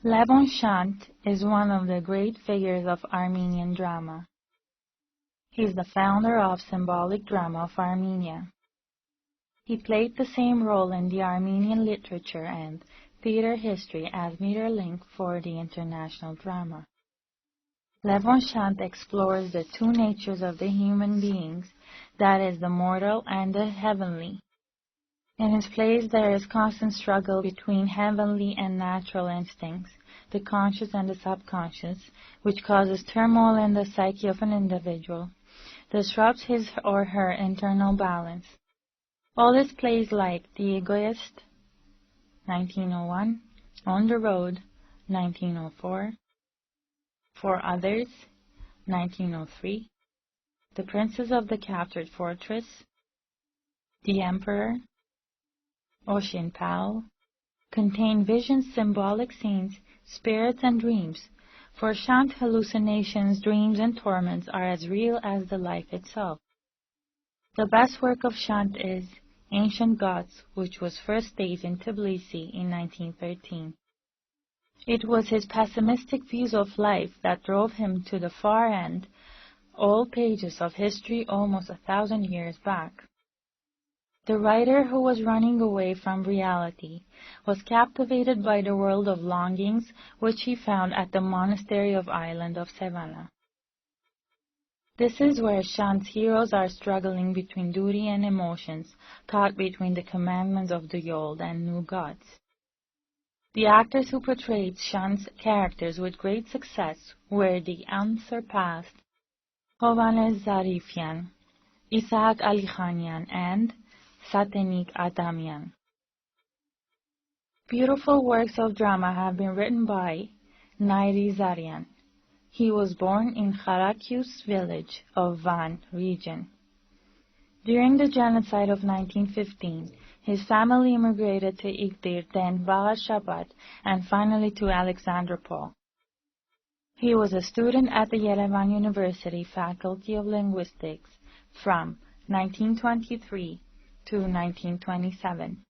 Levon Shant is one of the great figures of Armenian drama. He is the founder of symbolic drama of Armenia. He played the same role in the Armenian literature and theater history as meter link for the international drama. Levon Shant explores the two natures of the human beings, that is, the mortal and the heavenly. In his plays there is constant struggle between heavenly and natural instincts, the conscious and the subconscious, which causes turmoil in the psyche of an individual, disrupts his or her internal balance. All his plays like The Egoist, 1901, On the Road, 1904, For Others, 1903, The Princess of the Captured Fortress, The Emperor, Ocean Pal, contain visions, symbolic scenes, spirits, and dreams. For Shant, hallucinations, dreams, and torments are as real as the life itself. The best work of Shant is Ancient Gods, which was first staged in Tbilisi in 1913. It was his pessimistic views of life that drove him to the far end, all pages of history almost 1,000 years back. The writer, who was running away from reality, was captivated by the world of longings which he found at the monastery of island of Sevana. This is where Shant's heroes are struggling between duty and emotions, caught between the commandments of the old and new gods. The actors who portrayed Shant's characters with great success were the unsurpassed Hovannes Zarifyan, Isaac Alikhanian, and Satenik Adamian. Beautiful works of drama have been written by Nairi Zarian. He was born in Kharakius village of Van region. During the genocide of 1915, his family immigrated to Igdir, then Vagashabat, and finally to Alexandropol. He was a student at the Yerevan University Faculty of Linguistics from 1923 to 1927.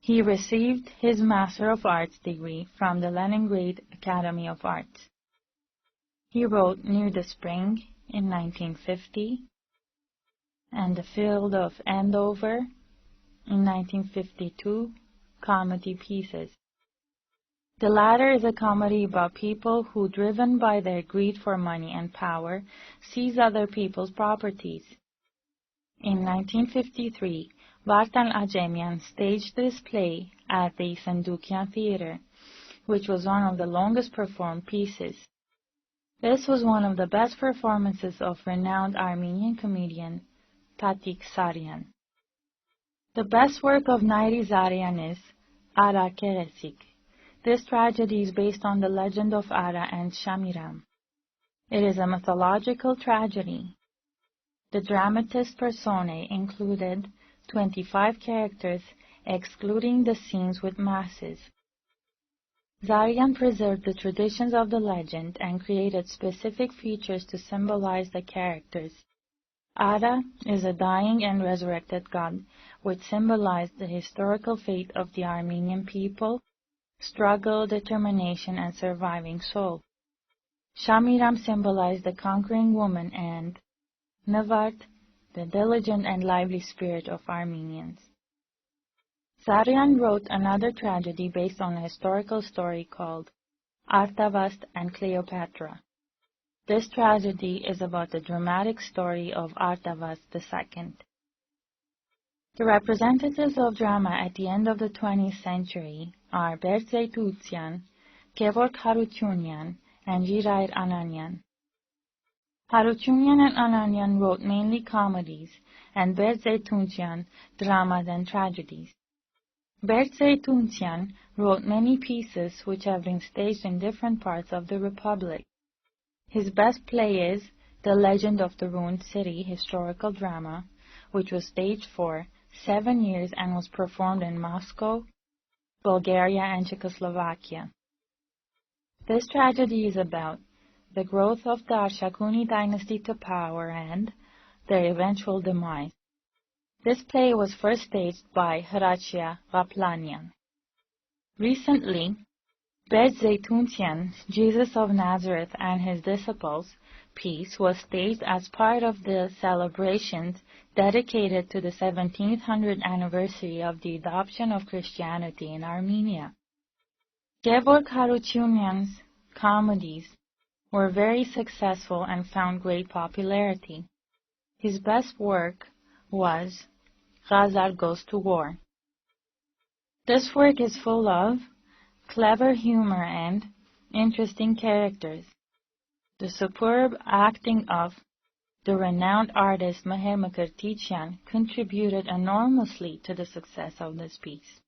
He received his Master of Arts degree from the Leningrad Academy of Arts. He wrote Near the Spring in 1950 and The Field of Andover in 1952 comedy pieces. The latter is a comedy about people who, driven by their greed for money and power, seize other people's properties. In 1953, Vartan Ajemian staged this play at the Sandukian Theater, which was one of the longest performed pieces. This was one of the best performances of renowned Armenian comedian Tatik Saryan. The best work of Nairi Zarian is Ara Keresik. This tragedy is based on the legend of Ara and Shamiram. It is a mythological tragedy. The dramatis personae included 25 characters, excluding the scenes with masses. Zarian preserved the traditions of the legend and created specific features to symbolize the characters. Ara is a dying and resurrected god, which symbolized the historical fate of the Armenian people, struggle, determination, and surviving soul. Shamiram symbolized the conquering woman, and Navart, the diligent and lively spirit of Armenians. Zarian wrote another tragedy based on a historical story called Artavast and Cleopatra. This tragedy is about the dramatic story of Artavast II. The representatives of drama at the end of the 20th century are Berzey Tutsian, Gevorg Harutyunyan, and Jirair Ananyan. Harutyunyan and Ananyan wrote mainly comedies, and Berzey Tutsian dramas and tragedies. Berzey Tutsian wrote many pieces which have been staged in different parts of the Republic. His best play is The Legend of the Ruined City historical drama, which was staged for 7 years and was performed in Moscow, Bulgaria, and Czechoslovakia. This tragedy is about the growth of the Arshakuni dynasty to power and their eventual demise. This play was first staged by Horatia Raplanian. Recently, Bet Zaytuntian, Jesus of Nazareth and his disciples, piece was staged as part of the celebrations dedicated to the 1700th anniversary of the adoption of Christianity in Armenia. Gevor Kharutyunyan's comedies were very successful and found great popularity. His best work was Ghazar Goes to War. This work is full of clever humor and interesting characters. The superb acting of the renowned artist Meher Mkirtichian contributed enormously to the success of this piece.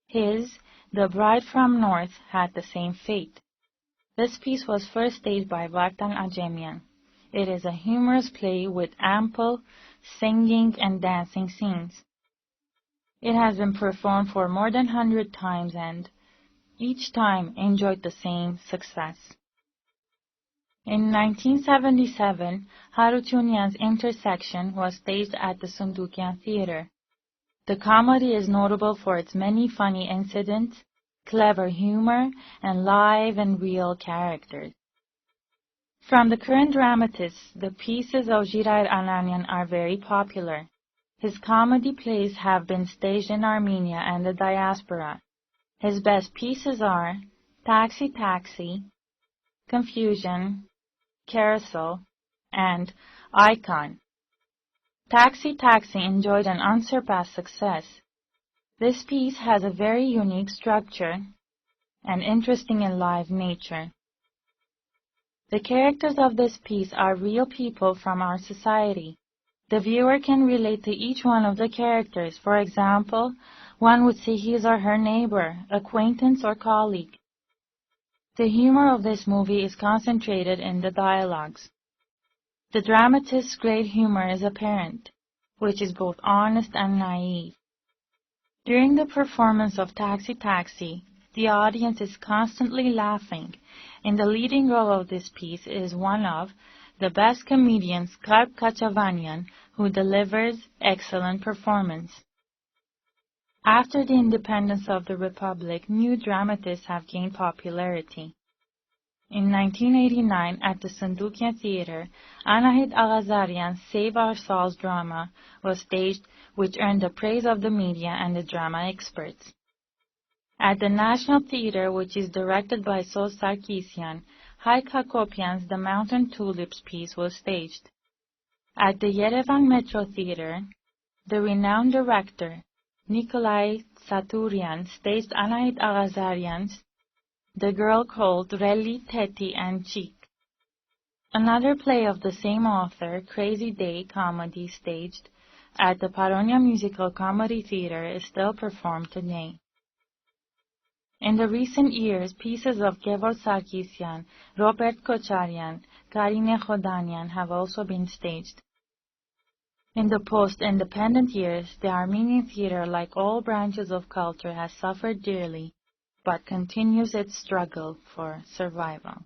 His The Bride from North had the same fate. This piece was first staged by Vartan Ajemian. It is a humorous play with ample singing and dancing scenes. It has been performed for more than 100 times and each time enjoyed the same success. In 1977, Harutyunyan's Intersection was staged at the Sundukian Theater. The comedy is notable for its many funny incidents, clever humor, and live and real characters. From the current dramatists, the pieces of Jirair Ananyan are very popular. His comedy plays have been staged in Armenia and the diaspora. His best pieces are Taxi Taxi, Confusion, Carousel, and Icon. Taxi Taxi enjoyed an unsurpassed success. This piece has a very unique structure and interesting and live nature. The characters of this piece are real people from our society. The viewer can relate to each one of the characters. For example, one would say his or her neighbor, acquaintance, or colleague. The humor of this movie is concentrated in the dialogues. The dramatist's great humor is apparent, which is both honest and naive. During the performance of Taxi Taxi, the audience is constantly laughing, and the leading role of this piece is one of the best comedians, Karp Kachavanyan, who delivers excellent performance. After the independence of the Republic, new dramatists have gained popularity. In 1989, at the Sundukian Theater, Anahit Aghazarian's Save Our Souls drama was staged, which earned the praise of the media and the drama experts. At the National Theater, which is directed by Sos Sarkisian, Haik Hakopian's The Mountain Tulips piece was staged. At the Yerevan Metro Theater, the renowned director, Nikolai Saturian, staged Anahit Aghazarian's The Girl Called Reli, Teti and Cheek. Another play of the same author, Crazy Day comedy, staged at the Paronia Musical Comedy Theater, is still performed today. In the recent years, pieces of Gevor Sarkisian, Robert Kocharian, Karine Khodanian have also been staged. In the post-independent years, the Armenian theater, like all branches of culture, has suffered dearly, but continues its struggle for survival.